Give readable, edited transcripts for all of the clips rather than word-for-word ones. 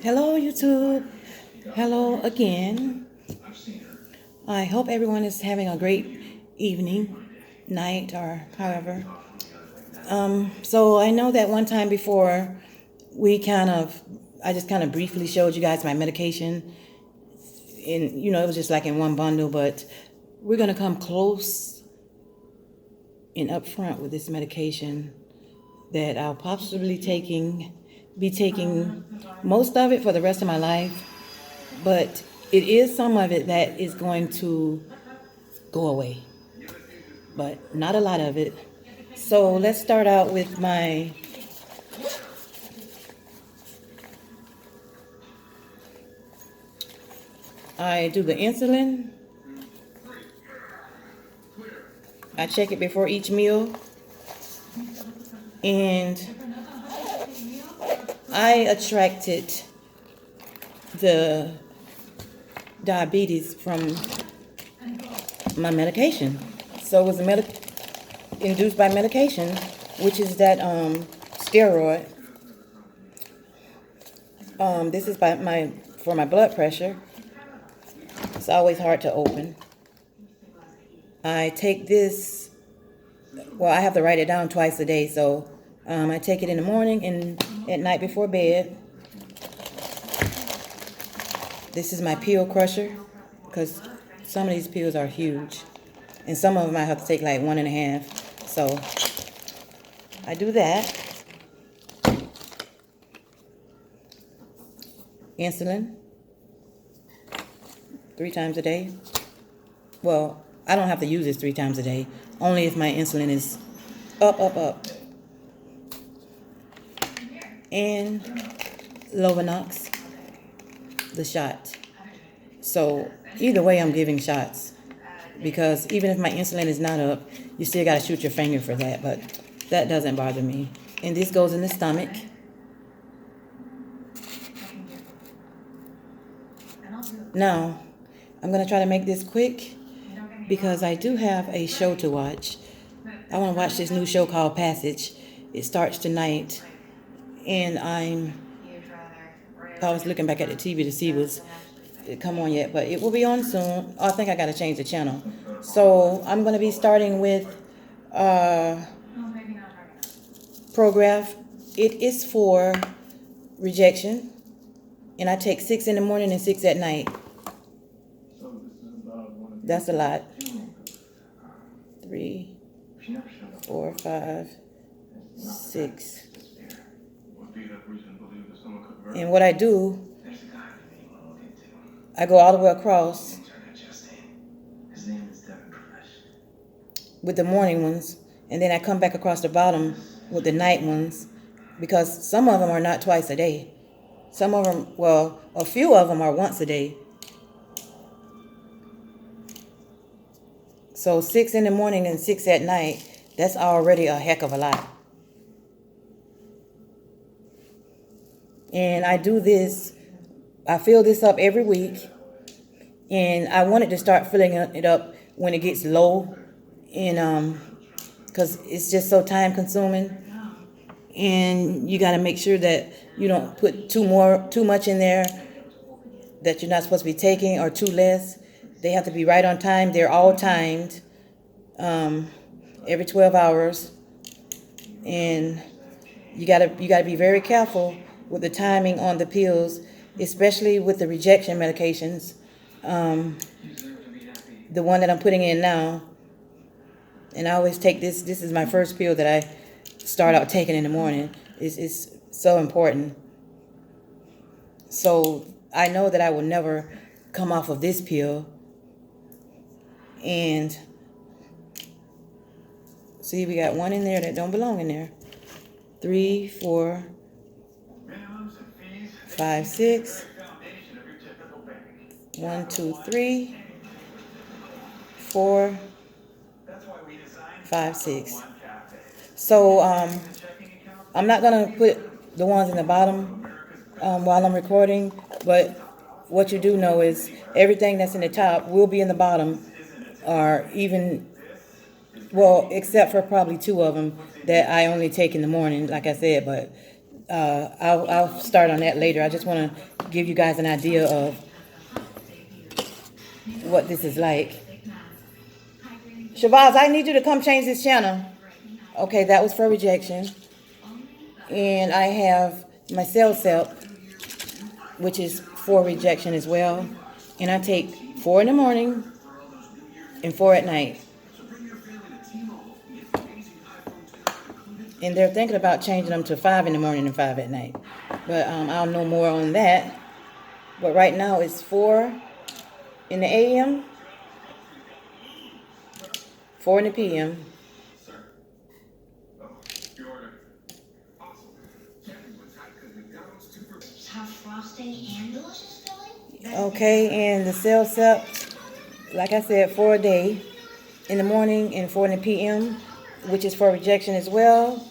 Hello, YouTube. Hello again. I hope everyone is having a great evening, night, or however. So I know that one time before, I just kind of briefly showed you guys my medication. And, it was just like in one bundle, but we're going to come close and up front with this medication that I'll possibly be taking most of it for the rest of my life, but it is some of it that is going to go away, but not a lot of it. So let's start out with I do the insulin. I check it before each meal, and I attracted the diabetes from my medication. So it was induced by medication, which is that steroid. This is for my blood pressure. It's always hard to open. I take this. Well, I have to write it down twice a day, so I take it in the morning and at night before bed. This is my pill crusher, because some of these pills are huge, and some of them I have to take like 1.5. So I do that. Insulin 3 times a day. Well, I don't have to use this 3 times a day, only if my insulin is up. And Lovenox, the shot. So either way, I'm giving shots, because even if my insulin is not up, you still got to shoot your finger for that, but that doesn't bother me. And this goes in the stomach. Now, I'm going to try to make this quick, because I do have a show to watch. I want to watch this new show called Passage. It starts tonight, and I was looking back at the TV to see was it come on yet, but it will be on soon. I think I got to change the channel. So I'm going to be starting with Prograf. It is for rejection, and I take 6 in the morning and 6 at night. That's a lot. 3, 4, 5, 6. And what I do, I go all the way across with the morning ones, and then I come back across the bottom with the night ones, because some of them are not twice a day. Some of them, well, a few of them are once a day. So 6 in the morning and 6 at night, that's already a heck of a lot. And I do this, I fill this up every week, and I wanted to start filling it up when it gets low, and because it's just so time consuming, and you got to make sure that you don't put too much in there that you're not supposed to be taking, or too less. They have to be right on time. They're all timed, every 12 hours, and you gotta be very careful with the timing on the pills, especially with the rejection medications. The one that I'm putting in now, and I always take this. This is my first pill that I start out taking in the morning. It's so important. So I know that I will never come off of this pill. And see, we got one in there that don't belong in there. 3, 4, 5, 6. 1, 2, 3, 4, 5, 6. So I'm not gonna put the ones in the bottom while I'm recording, but what you do know is everything that's in the top will be in the bottom, or even, well, except for probably 2 of them that I only take in the morning, like I said, but I'll start on that later. I just want to give you guys an idea of what this is like. Shabazz, I need you to come change this channel. Okay, that was for rejection. And I have my CellCept, which is for rejection as well. And I take 4 in the morning and 4 at night. And they're thinking about changing them to 5 in the morning and 5 at night. But I'll know more on that. But right now it's 4 in the AM, 4 in the PM. Okay, and the CellCept, like I said, 4 a day in the morning and 4 in the PM, which is for rejection as well.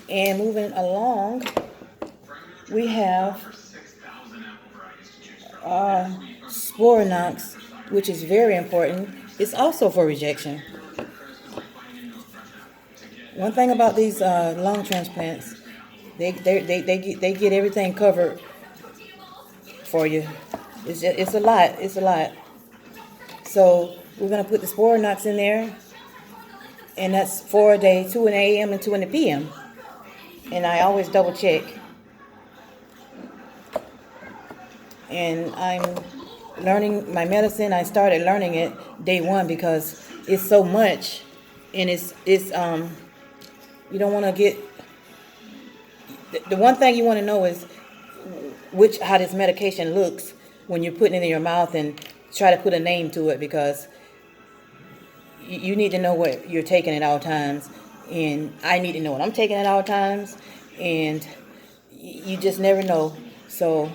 And moving along, we have Sporanox, which is very important. It's also for rejection. One thing about these lung transplants, they get everything covered for you. It's a lot. It's a lot. So we're gonna put the Sporanox in there, and that's 4 a day, 2 in the AM and 2 in the PM. And I always double check. And I'm learning my medicine. I started learning it day 1 because it's so much, and it's you don't want to get. The one thing you want to know is how this medication looks when you're putting it in your mouth, and try to put a name to it, because you need to know what you're taking at all times, and I need to know what I'm taking at all times, and you just never know. So,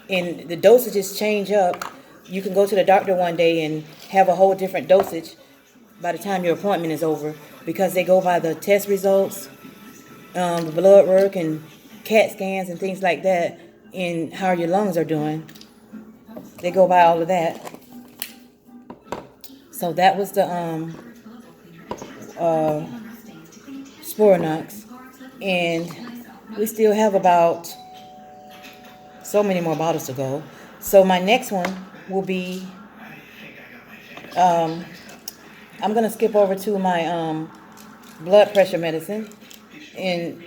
and the dosages change up. You can go to the doctor one day and have a whole different dosage by the time your appointment is over, because they go by the test results, the blood work and CAT scans and things like that, and how your lungs are doing. They go by all of that. So that was the Sporanox, and we still have about so many more bottles to go. So my next one will be, I'm gonna skip over to my blood pressure medicine, and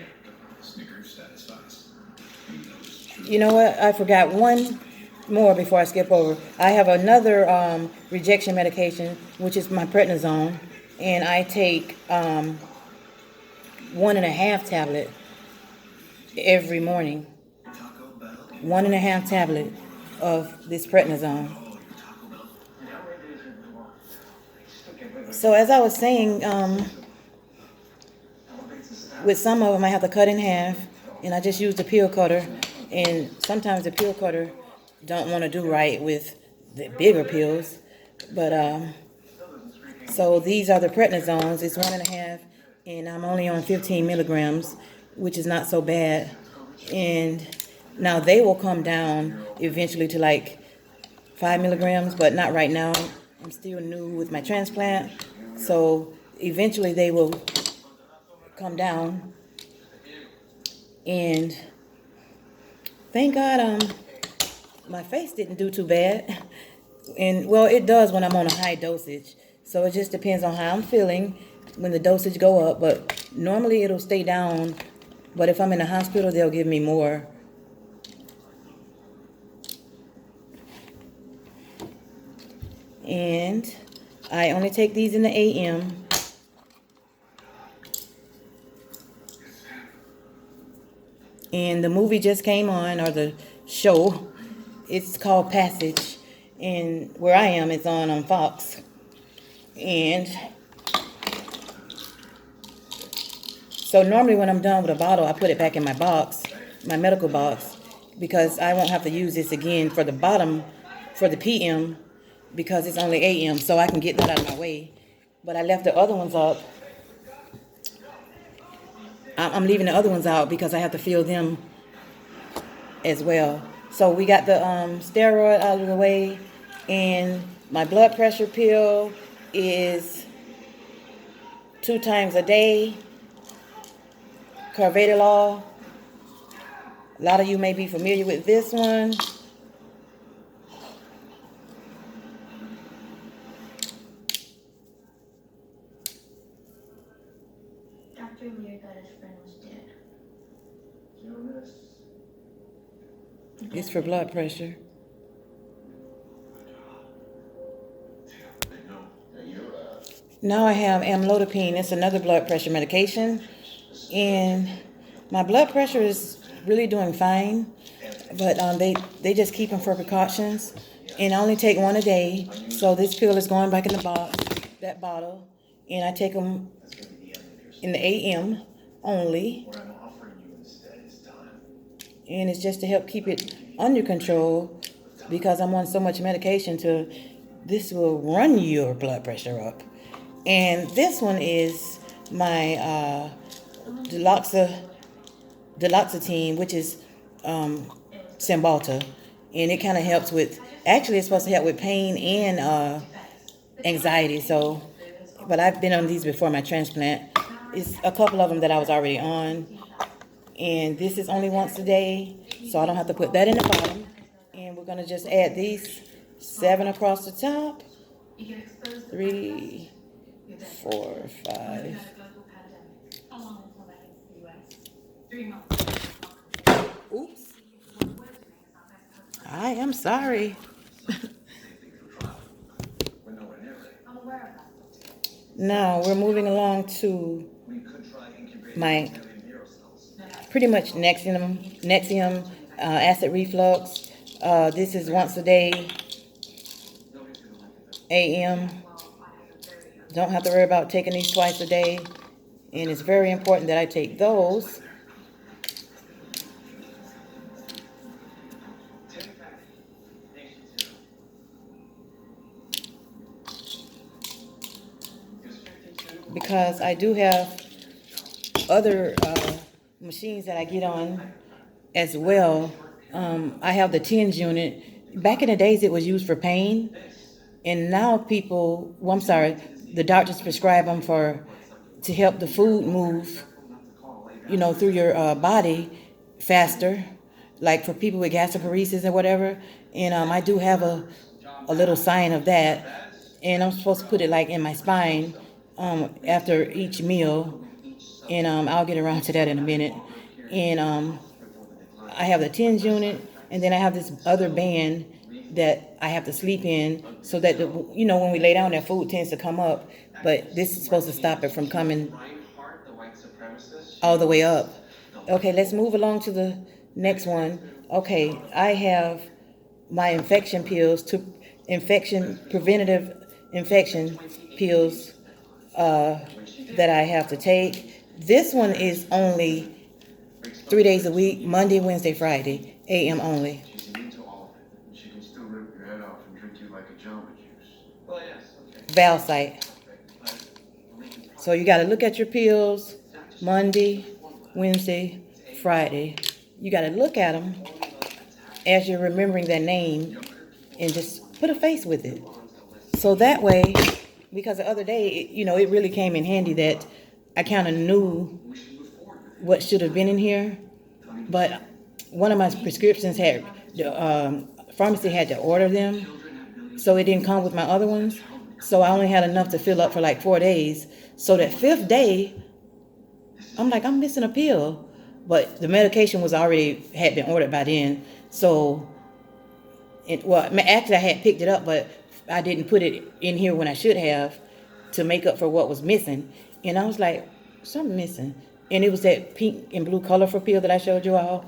you know what? I forgot one more before I skip over. I have another rejection medication, which is my prednisone, and I take 1.5 tablet every morning. 1.5 tablet of this prednisone. So as I was saying, with some of them I have to cut in half, and I just use the pill cutter. And sometimes the pill cutter don't want to do right with the bigger pills, but so these are the prednisones. It's 1.5, and I'm only on 15 milligrams, which is not so bad. And now they will come down eventually to like 5 milligrams, but not right now. I'm still new with my transplant, so eventually they will come down. And thank God, my face didn't do too bad. And well, it does when I'm on a high dosage. So it just depends on how I'm feeling when the dosage go up. But normally it'll stay down. But if I'm in the hospital, they'll give me more. And I only take these in the AM. And the movie just came on, or the show. It's called Passage. And where I am, it's on Fox. And so normally when I'm done with a bottle, I put it back in my box, my medical box, because I won't have to use this again for the bottom, for the PM, because it's only AM, so I can get that out of my way. But I left the other ones up. I'm leaving the other ones out because I have to fill them as well. So we got the steroid out of the way, and my blood pressure pill is 2 times a day, Carvedilol, A lot of you may be familiar with this one. After Lear got his friend was dead. It's for blood pressure. Now I have amlodipine. It's another blood pressure medication. And my blood pressure is really doing fine. But they just keep them for precautions. And I only take one a day. So this pill is going back in the box, that bottle. And I take them in the AM only. And it's just to help keep it under control because I'm on so much medication this will run your blood pressure up. And this one is my Duloxetine, which is Cymbalta. And it kind of helps with, actually it's supposed to help with pain and anxiety. So, but I've been on these before my transplant. It's a couple of them that I was already on. And this is only once a day, so I don't have to put that in the bottom. And we're going to just add these 7 across the top. 3, 4, 5. Oops. I am sorry. Now we're moving along to my pretty much Nexium acid reflux. This is once a day, AM. Don't have to worry about taking these twice a day. And it's very important that I take those. Because I do have other machines that I get on as well. I have the TENS unit. Back in the days, it was used for pain. And now the doctors prescribe them to help the food move, through your body faster, like for people with gastroparesis or whatever. And I do have a little sign of that. And I'm supposed to put it like in my spine after each meal. And I'll get around to that in a minute. And I have the TENS unit, and then I have this other band that I have to sleep in so that, when we lay down, that food tends to come up. But this is supposed to stop it from coming all the way up. Okay, let's move along to the next one. Okay, I have my infection pills, preventative infection pills that I have to take. This one is only 3 days a week, Monday, Wednesday, Friday, AM only. Valsite. So you got to look at your pills Monday, Wednesday, Friday. You got to look at them as you're remembering their name and just put a face with it. So that way, because the other day, it really came in handy that I kind of knew what should have been in here. But one of my prescriptions had, the pharmacy had to order them. So it didn't come with my other ones. So I only had enough to fill up for like 4 days. So that 5th day, I'm like, I'm missing a pill. But the medication had been ordered by then. So, actually I had picked it up, but I didn't put it in here when I should have to make up for what was missing. And I was like, something missing. And it was that pink and blue colorful pill that I showed you all.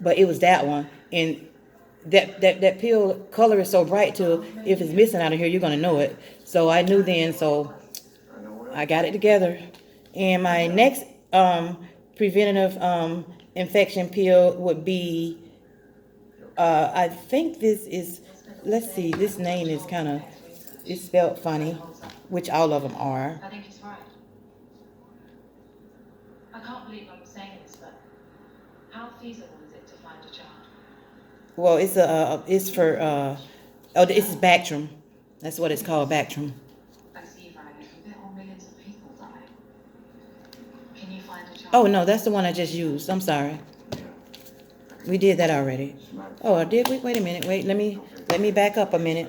But it was that one. And that pill color is so bright too, if it's missing out of here, you're going to know it. So I knew then, so I got it together. And my next preventative infection pill would be, I think this is, let's see, this name is it's spelled funny, which all of them are. I think he's right. I can't believe I'm saying this, but how feasible is it to find a child? Well, it's for, this is Bactrim. That's what it's called, Bactrim. I see, right. A bit or millions of people die. Can you find a child? Oh, no, that's the one I just used. I'm sorry. We did that already. Oh, did we? Wait a minute. Wait, let me back up a minute.